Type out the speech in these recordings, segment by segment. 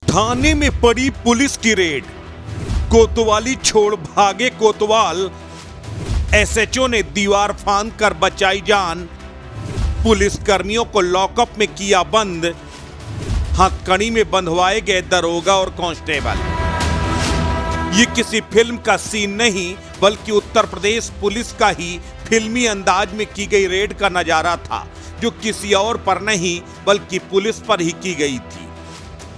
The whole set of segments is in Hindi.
थाने में पड़ी पुलिस की रेड, कोतवाली छोड़ भागे कोतवाल, एसएचओ ने दीवार फांद कर बचाई जान, पुलिस कर्मियों को लॉकअप में किया बंद, हथकड़ी में बंधवाए गए दरोगा और कांस्टेबल। ये किसी फिल्म का सीन नहीं बल्कि उत्तर प्रदेश पुलिस का ही फिल्मी अंदाज में की गई रेड का नजारा था, जो किसी और पर नहीं बल्कि पुलिस पर ही की गई थी।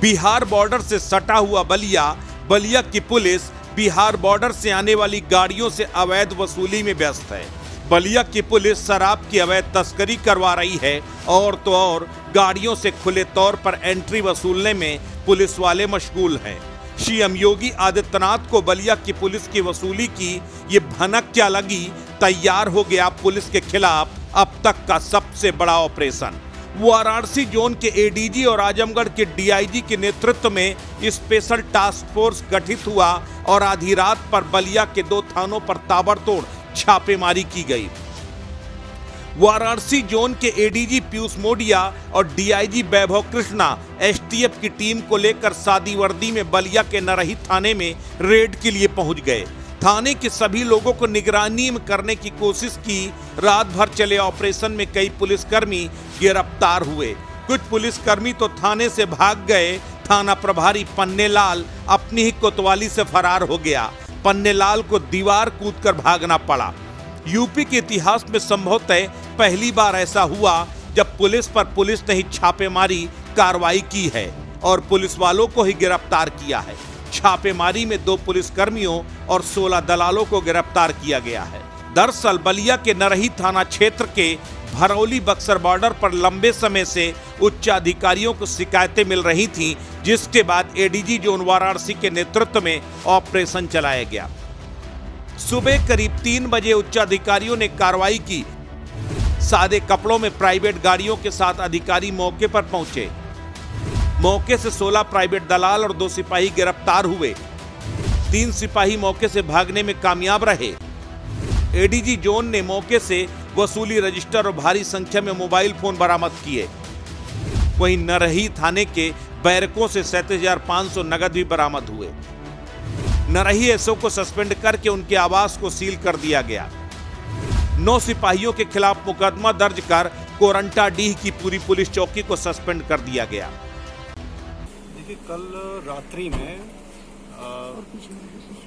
बिहार बॉर्डर से सटा हुआ बलिया की पुलिस बिहार बॉर्डर से आने वाली गाड़ियों से अवैध वसूली में व्यस्त है। बलिया की पुलिस शराब की अवैध तस्करी करवा रही है और तो और गाड़ियों से खुले तौर पर एंट्री वसूलने में पुलिस वाले मशगूल हैं। सीएम योगी आदित्यनाथ को बलिया की पुलिस की वसूली की ये भनक क्या लगी, तैयार हो गया पुलिस के खिलाफ अब तक का सबसे बड़ा ऑपरेशन। वाराणसी जोन के एडीजी और आजमगढ़ के डीआईजी के नेतृत्व में स्पेशल टास्क फोर्स गठित हुआ और आधी रात पर बलिया के 2 थानों पर ताबड़तोड़ छापेमारी की गई। वाराणसी जोन के एडीजी पीयूष मोडिया और डीआईजी वैभव कृष्णा एसटीएफ की टीम को लेकर सादी वर्दी में बलिया के नरही थाने में रेड के लिए पहुंच गए। थाने के सभी लोगों को निगरानी में करने की कोशिश की। रात भर चले ऑपरेशन में कई पुलिसकर्मी गिरफ्तार हुए। कुछ पुलिसकर्मी तो थाने से भाग गए। थाना प्रभारी पन्नेलाल अपनी ही कोतवाली से फरार हो गया। पन्नेलाल को दीवार कूदकर भागना पड़ा। यूपी के इतिहास में संभवतः पहली बार ऐसा हुआ जब पुलिस पर पुलिस ने ही छापेमारी कार्रवाई की है और पुलिस वालों को ही गिरफ्तार किया है। छापेमारी में 2 पुलिसकर्मियों और 16 दलालों को गिरफ्तार किया गया है। दरअसल बलिया के नरही थाना क्षेत्र के भरौली बक्सर बॉर्डर पर लंबे समय से उच्च अधिकारियों को शिकायतें मिल रही थीं, जिसके बाद एडीजी जोन वाराणसी के नेतृत्व में ऑपरेशन चलाया गया। सुबह करीब 3 बजे उच्च अधिकारियों ने कार्रवाई की। सादे कपड़ों में प्राइवेट गाड़ियों के साथ अधिकारी मौके पर पहुंचे। मौके से 16 प्राइवेट दलाल और 2 सिपाही गिरफ्तार हुए। 3 सिपाही मौके से भागने में कामयाब रहे। एडीजी जोन ने मौके से वसूली रजिस्टर और भारी संख्या में मोबाइल फोन बरामद किए। वहीं नरही थाने के बैरकों से 37,500 नगद भी बरामद हुए। नरही एसओ को सस्पेंड करके उनके आवास को सील कर दिया गया। 9 सिपाहियों के खिलाफ मुकदमा दर्ज कर कोरंटाडीह की पूरी पुलिस चौकी को सस्पेंड कर दिया गया। देखिए, कल रात्रि में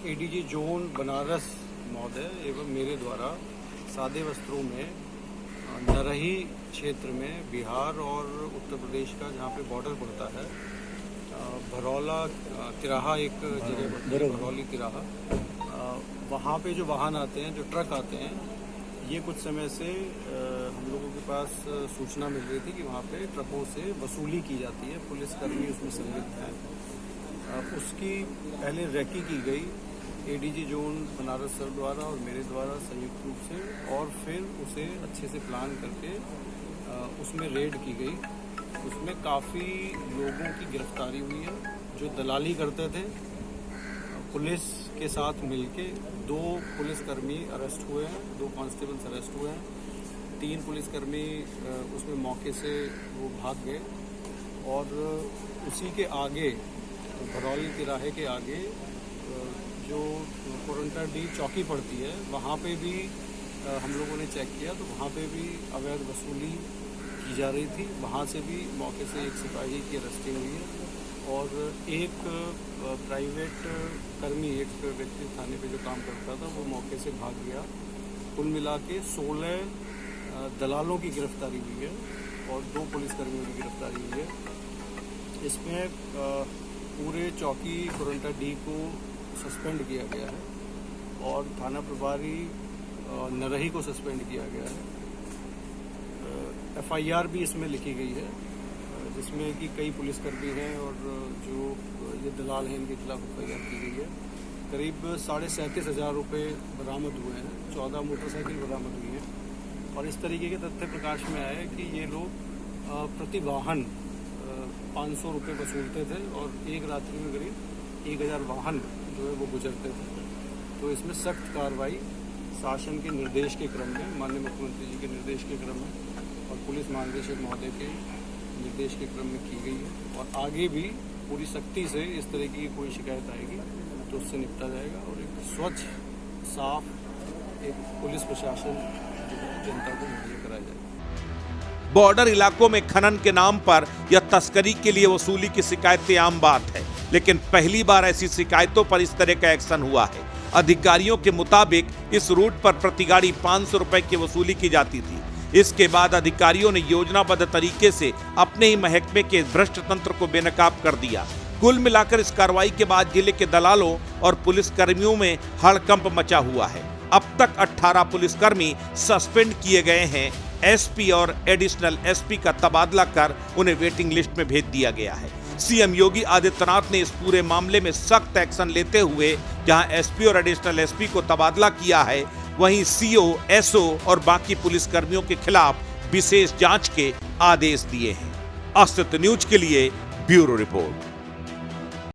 एडीजी जोन बनारस महोदय एवं मेरे द्वारा सादे वस्त्रों में नरही क्षेत्र में बिहार और उत्तर प्रदेश का जहाँ पे बॉर्डर पड़ता है, भरौला तिराहा एक जगह पड़ती है, भरौली तिराहा, वहाँ पे जो वाहन आते हैं, जो ट्रक आते हैं, ये कुछ समय से हम लोगों के पास सूचना मिल रही थी कि वहाँ पे ट्रकों से वसूली की जाती है, पुलिसकर्मी उसमें संलिप्त हैं। उसकी पहले रैकी की गई एडीजी जोन बनारस सर द्वारा और मेरे द्वारा संयुक्त रूप से, और फिर उसे अच्छे से प्लान करके उसमें रेड की गई। उसमें काफ़ी लोगों की गिरफ्तारी हुई है जो दलाली करते थे। पुलिस के साथ मिलके 2 पुलिसकर्मी अरेस्ट हुए हैं, 2 कांस्टेबल्स अरेस्ट हुए हैं। 3 पुलिसकर्मी उसमें मौके से वो भाग गए। और उसी के आगे भरौली तिराहे के आगे जो कोरंटाडीह चौकी पड़ती है, वहाँ पे भी हम लोगों ने चेक किया तो वहाँ पे भी अवैध वसूली की जा रही थी। वहाँ से भी मौके से एक सिपाही की अरेस्टिंग हुई है और एक प्राइवेट कर्मी, एक व्यक्ति थाने पे जो काम करता था, वो मौके से भाग गया। कुल मिला के 16 दलालों की गिरफ्तारी हुई है और 2 पुलिसकर्मियों की गिरफ्तारी हुई है। इसमें पूरे चौकी कोरंटाडीह को सस्पेंड किया गया है और थाना प्रभारी नरही को सस्पेंड किया गया है। एफआईआर भी इसमें लिखी गई है, जिसमें कि कई पुलिसकर्मी हैं और जो ये दलाल हैं, इनके खिलाफ एफआईआर की गई है। करीब 37,500 रुपये बरामद हुए हैं, 14 मोटरसाइकिल बरामद हुई है। और इस तरीके के तथ्य प्रकाश में आए कि ये लोग प्रति वाहन 500 रुपये वसूलते थे और एक रात्रि में करीब 1,000 वाहन जो है वो गुजरते थे। तो इसमें सख्त कार्रवाई शासन के निर्देश के क्रम में, माननीय मुख्यमंत्री जी के निर्देश के क्रम में और पुलिस महानिदेशक महोदय के निर्देश के क्रम में की गई है और आगे भी पूरी सख्ती से इस तरह की कोई शिकायत आएगी तो उससे निपटा जाएगा और एक स्वच्छ साफ एक पुलिस प्रशासन जो है जनता को मुहैया कराया जाएगा। बॉर्डर इलाकों में खनन के नाम पर या तस्करी के लिए वसूली की शिकायतें आम बात है, लेकिन पहली बार ऐसी शिकायतों पर इस तरह का एक्शन हुआ है। अधिकारियों के मुताबिक इस रूट पर प्रति गाड़ी 500 रुपए की वसूली की जाती थी। इसके बाद अधिकारियों ने योजनाबद्ध तरीके से अपने ही महकमे के भ्रष्ट तंत्र को बेनकाब कर दिया। कुल मिलाकर इस कार्रवाई के बाद जिले के दलालों और पुलिस कर्मियों में हड़कंप मचा हुआ है। अब तक 18 पुलिसकर्मी सस्पेंड किए गए हैं। एसपी और एडिशनल एसपी का तबादला कर उन्हें वेटिंग लिस्ट में भेज दिया गया है। सीएम योगी आदित्यनाथ ने इस पूरे मामले में सख्त एक्शन लेते हुए जहां एसपी और एडिशनल एसपी को तबादला किया है, वहीं सीओ, एसओ और बाकी पुलिसकर्मियों के खिलाफ विशेष जांच के आदेश दिए हैं। अस्तित्व न्यूज के लिए ब्यूरो रिपोर्ट।